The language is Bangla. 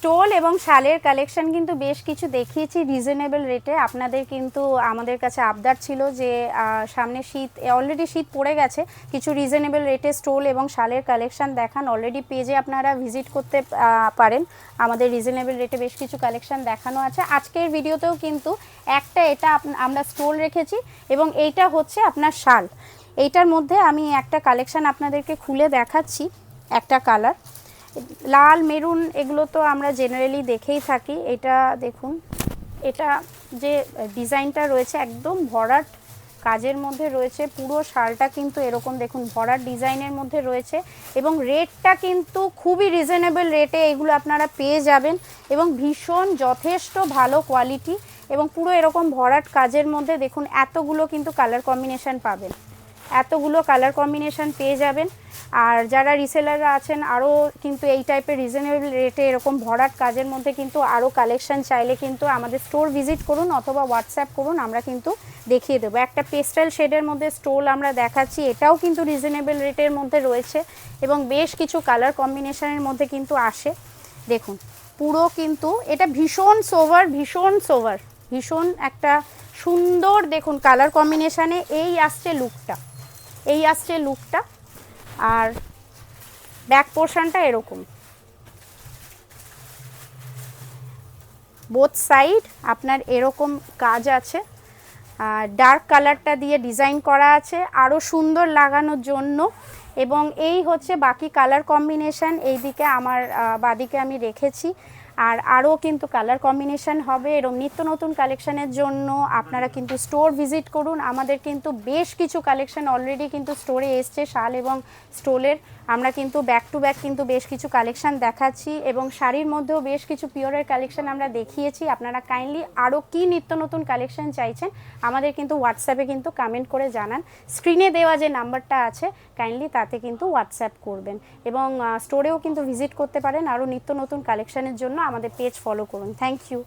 স্টোল এবং শালের কালেকশন কিন্তু বেশ কিছু দেখিয়েছি রিজনেবল রেটে। আপনাদের কিন্তু আমাদের কাছে আবদার ছিল যে সামনে শীত, অলরেডি শীত পড়ে গেছে, কিছু রিজনেবল রেটে স্টোল এবং শালের কালেকশন দেখান। অলরেডি পেজে আপনারা ভিজিট করতে পারেন, আমাদের রিজনেবল রেটে বেশ কিছু কালেকশন দেখানো আছে। আজকের ভিডিওতেও কিন্তু এটা আমরা স্টোল রেখেছি এবং এইটা হচ্ছে আপনার শাল। এইটার মধ্যে আমি একটা কালেকশন আপনাদেরকে খুলে দেখাচ্ছি। একটা কালার লাল মেরুন, এগুলো তো আমরা জেনারেলি দেখেই থাকি। এটা দেখুন, এটা যে ডিজাইনটা রয়েছে একদম ভরাট কাজের মধ্যে রয়েছে, পুরো শালটা কিন্তু এরকম দেখুন ভরাট ডিজাইনের মধ্যে রয়েছে এবং রেটটা কিন্তু খুবই রিজনেবল রেটে এগুলো আপনারা পেয়ে যাবেন এবং ভীষণ যথেষ্ট ভালো কোয়ালিটি এবং পুরো এরকম ভরাট কাজের মধ্যে দেখুন এতগুলো কিন্তু কালার কম্বিনেশন পাবেন, এতগুলো কালার কম্বিনেশন পেয়ে যাবেন। আর যারা রিসেলাররা আছেন আরও কিন্তু এই টাইপের রিজনেবল রেটে এরকম ভরাট কাজের মধ্যে কিন্তু আরও কালেকশন চাইলে কিন্তু আমাদের স্টোর ভিজিট করুন অথবা হোয়াটসঅ্যাপ করুন, আমরা কিন্তু দেখিয়ে দেবো। একটা পেস্টেল শেডের মধ্যে স্টোল আমরা দেখাচ্ছি, এটাও কিন্তু রিজনেবল রেটের মধ্যে রয়েছে এবং বেশ কিছু কালার কম্বিনেশনের মধ্যে কিন্তু আসে। দেখুন পুরো কিন্তু এটা ভীষণ সোভার, ভীষণ সোভার, ভীষণ একটা সুন্দর দেখুন কালার কম্বিনেশানে এই আসছে লুকটা, এই আসছে লুকটা। আর ব্যাক পোর্শনটা এরকম, বোথ সাইড আপনার এরকম কাজ আছে, ডার্ক কালারটা দিয়ে ডিজাইন করা আছে আরও সুন্দর লাগানোর জন্য। এবং এই হচ্ছে বাকি কালার কম্বিনেশান, এই দিকে আমার বাদিকে আমি রেখেছি। আর আরও কিন্তু কালার কম্বিনেশান হবে এরকম নিত্য নতুন কালেকশানের জন্য আপনারা কিন্তু স্টোর ভিজিট করুন। আমাদের কিন্তু বেশ কিছু কালেকশান অলরেডি কিন্তু স্টোরে এসছে শাল এবং স্টোলের। আমরা কিন্তু ব্যাক টু ব্যাক কিন্তু বেশ কিছু কালেকশান দেখাচ্ছি এবং শাড়ির মধ্যেও বেশ কিছু পিওরের কালেকশান আমরা দেখিয়েছি। আপনারা কাইন্ডলি আরও কী নিত্য নতুন কালেকশান চাইছেন আমাদের কিন্তু হোয়াটসঅ্যাপে কিন্তু কমেন্ট করে জানান। স্ক্রিনে দেওয়া যে নাম্বারটা আছে কাইন্ডলি তাতে কিন্তু হোয়াটসঅ্যাপ করবেন এবং স্টোরেও কিন্তু ভিজিট করতে পারেন আরও নিত্য নতুন কালেকশানের জন্য। আমাদের পেজ ফলো করুন। Thank you.